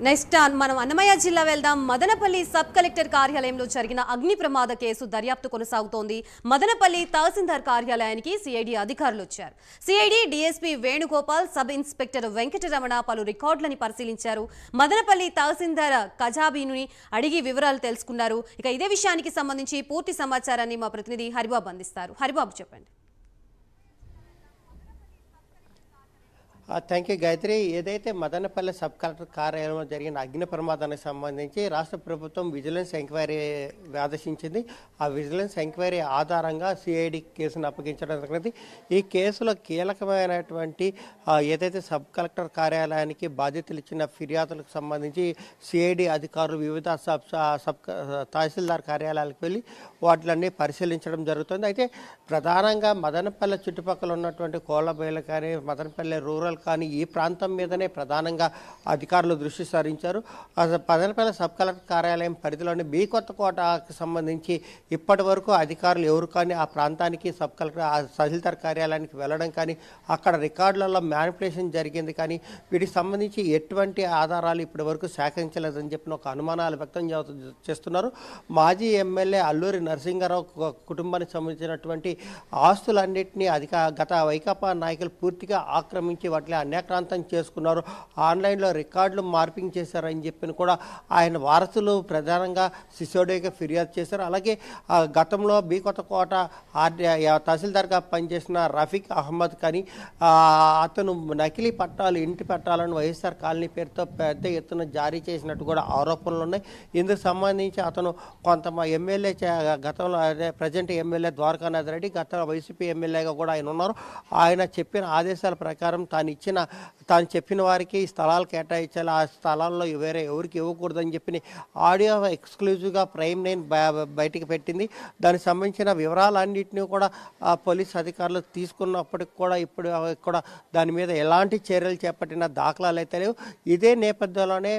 Next మనం అన్నమయ్య జిల్లా వెళ్దాం. మదనపల్లి సబ్ కలెక్టర్ కార్యాలయంలో జరిగిన అగ్ని ప్రమాద కేసు దర్యాప్తు కొనసాగుతోంది. మదనపల్లి తహసీల్దార్ కార్యాలయానికి సిఐడి అధికారులు వచ్చారు. CID DSP Venugopal, sub inspector Venkataramana పలు రికార్డులను పరిశీలించారు. మదనపల్లి తహసీల్దార్ కజాబీని అడిగి వివరాలు తెలుసుకున్నారు. ఇక ఇదే విషయానికి సంబంధించి పూర్తి సమాచారాన్ని మా ప్రతినిధి హరిబాబు అందిస్తారు. హరిబాబు, చెప్పండి. Thank you Gayatri. ఏదైతే మదనపల్లి సబ్ కలెక్టర్ కార్యాలయంలో జరిగిన అగ్ని ప్రమాదానికి సంబంధించి రాష్ట్ర ప్రభుత్వం విజిలెన్స్ ఎంక్వైరీ ఆదేశించింది. ఆ విజిలెన్స్ ఎంక్వైరీ ఆధారంగా సిఐడి కేసును అప్పగించడం జరిగింది. ఈ కేసులో కీలకమైనటువంటి ఏదైతే సబ్ కలెక్టర్ కార్యాలయానికి బాధ్యతలు ఇచ్చిన ఫిర్యాదులకు సంబంధించి సిఐడి అధికారులు వివిధ తహసీల్దార్ కార్యాలయాలకు వెళ్ళి వాటిలన్నీ పరిశీలించడం జరుగుతుంది. అయితే ప్రధానంగా మదనపల్లి చుట్టుపక్కల ఉన్నటువంటి కోళ్లబైలు కానీ, మదనపల్లి రూరల్ కానీ ఈ ప్రాంతం మీదనే ప్రధానంగా అధికారులు దృష్టి సారించారు. మదనపల్లి సబ్ కలెక్టర్ కార్యాలయం పరిధిలోని బి కొత్తకోటకు సంబంధించి ఇప్పటి వరకు అధికారులు ఎవరు కానీ ఆ ప్రాంతానికి సబ్ కలెక్టర్ తహసీల్దార్ కార్యాలయానికి వెళ్ళడం కానీ, అక్కడ రికార్డులలో మ్యానిపులేషన్ జరిగింది కానీ, వీటికి సంబంధించి ఎటువంటి ఆధారాలు ఇప్పటి వరకు సేకరించలేదని చెప్పిన ఒక అనుమానాలు వ్యక్తం చేస్తున్నారు. మాజీ ఎమ్మెల్యే అల్లూరి నరసింహారావు కుటుంబానికి సంబంధించినటువంటి ఆస్తులన్నింటినీ గత వైకాపా నాయకులు పూర్తిగా ఆక్రమించి వాటిని అన్యాక్రాంతం చేసుకున్నారు. ఆన్లైన్లో రికార్డులు మార్పింగ్ చేశారని చెప్పి కూడా ఆయన వారసులు ప్రధానంగా సిసోడియాగా ఫిర్యాదు చేశారు. అలాగే గతంలో బి కొత్తకోట తహసీల్దార్గా పనిచేసిన రఫీక్ అహ్మద్ కానీ అతను నకిలీ పట్టాలు, ఇంటి పట్టాలను వైఎస్ఆర్ కాలనీ పేరుతో పెద్ద ఎత్తున జారీ చేసినట్టు కూడా ఆరోపణలు ఉన్నాయి. ఇందుకు సంబంధించి అతను కొంత ఎమ్మెల్యే గతంలో ప్రజెంట్ ఎమ్మెల్యే ద్వారకానాథ్ రెడ్డి, గత వైసీపీ ఎమ్మెల్యేగా కూడా ఆయన ఉన్నారు. ఆయన చెప్పిన ఆదేశాల ప్రకారం తాను చెప్పిన వారికి స్థలాలు కేటాయించాలి, ఆ స్థలాల్లో వేరే ఎవరికి ఇవ్వకూడదని చెప్పి ఆడియో ఎక్స్క్లూజివ్గా ప్రైమ్9 బయటికి పెట్టింది. దానికి సంబంధించిన వివరాలన్నింటినీ కూడా పోలీస్ అధికారులు తీసుకున్నప్పటికి కూడా ఇప్పుడు కూడా దాని మీద ఎలాంటి చర్యలు చేపట్టిన దాఖలాలు అయితే లేవు. ఇదే నేపథ్యంలోనే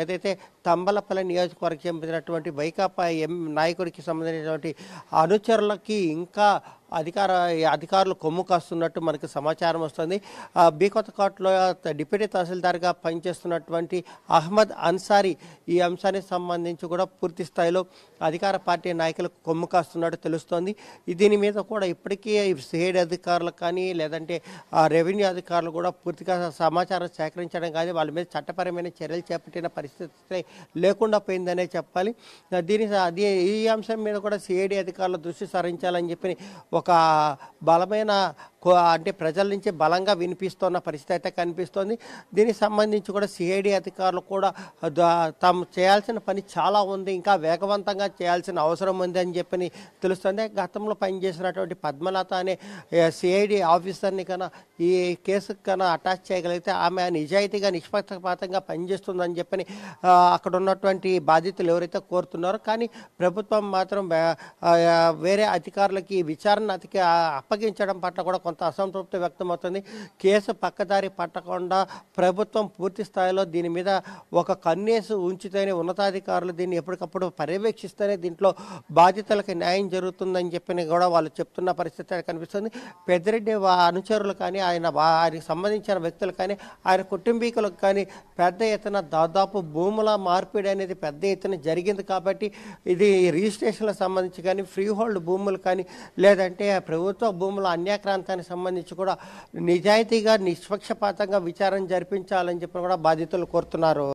ఏదైతే తంబలపల్లి నియోజకవర్గం చెందినటువంటి వైకాపా నాయకుడికి సంబంధించినటువంటి అనుచరులకి ఇంకా అధికారులు కొమ్ము కాస్తున్నట్టు మనకు సమాచారం వస్తుంది. బి కొత్తకోటలో డిప్యూటీ తహసీల్దార్గా పనిచేస్తున్నటువంటి అహ్మద్ అన్సారీ ఈ అంశానికి సంబంధించి కూడా పూర్తి స్థాయిలో అధికార పార్టీ నాయకులకు కొమ్ము కాస్తున్నట్టు తెలుస్తోంది. దీని మీద కూడా ఇప్పటికీ సిఐడి అధికారులు కానీ, లేదంటే రెవెన్యూ అధికారులు కూడా పూర్తిగా సమాచారం సేకరించడం కానీ, వాళ్ళ మీద చట్టపరమైన చర్యలు చేపట్టిన పరిస్థితి లేకుండా పోయిందనే చెప్పాలి. ఈ అంశం మీద కూడా సిఐడి అధికారులు దృష్టి సారించాలని చెప్పి ఒక బలమైన అంటే ప్రజల నుంచి బలంగా వినిపిస్తున్న పరిస్థితి అయితే కనిపిస్తోంది. దీనికి సంబంధించి కూడా సిఐడి అధికారులు కూడా తాము చేయాల్సిన పని చాలా ఉంది, ఇంకా వేగవంతంగా చేయాల్సిన అవసరం ఉంది అని చెప్పి తెలుస్తుంది. గతంలో పనిచేసినటువంటి పద్మలత అనే సిఐడి ఆఫీసర్ని కన్నా ఈ కేసుకు కన్నా అటాచ్ చేయగలిగితే ఆమె నిజాయితీగా నిష్పక్షపాతంగా పనిచేస్తుందని చెప్పి అక్కడ ఉన్నటువంటి బాధితులు ఎవరైతే కోరుతున్నారో, కానీ ప్రభుత్వం మాత్రం వేరే అధికారులకి విచారణ అప్పగించడం పట్ల కూడా కొంత అసంతృప్తి వ్యక్తమవుతుంది. కేసు పక్కదారి పట్టకుండా ప్రభుత్వం పూర్తి స్థాయిలో దీని మీద ఒక కన్నేసి ఉంచితేనే, ఉన్నతాధికారులు దీన్ని ఎప్పటికప్పుడు పర్యవేక్షిస్తేనే దీంట్లో బాధితులకు న్యాయం జరుగుతుందని చెప్పి కూడా వాళ్ళు చెప్తున్న పరిస్థితి కనిపిస్తుంది. పెద్దిరెడ్డి అనుచరులు కానీ, ఆయనకి సంబంధించిన వ్యక్తులు కానీ, ఆయన కుటుంబీకులకు కానీ పెద్ద ఎత్తున దాదాపు భూముల మార్పిడి అనేది పెద్ద ఎత్తున జరిగింది. కాబట్టి ఇది రిజిస్ట్రేషన్లకు సంబంధించి కానీ, ఫ్రీ హోల్డ్ భూములు కానీ, లేదంటే ప్రభుత్వ భూముల అన్యాక్రాంతానికి సంబంధించి కూడా నిజాయితీగా నిష్పక్షపాతంగా విచారణ జరిపించాలని చెప్పి కూడా బాధితులు కోరుతున్నారు.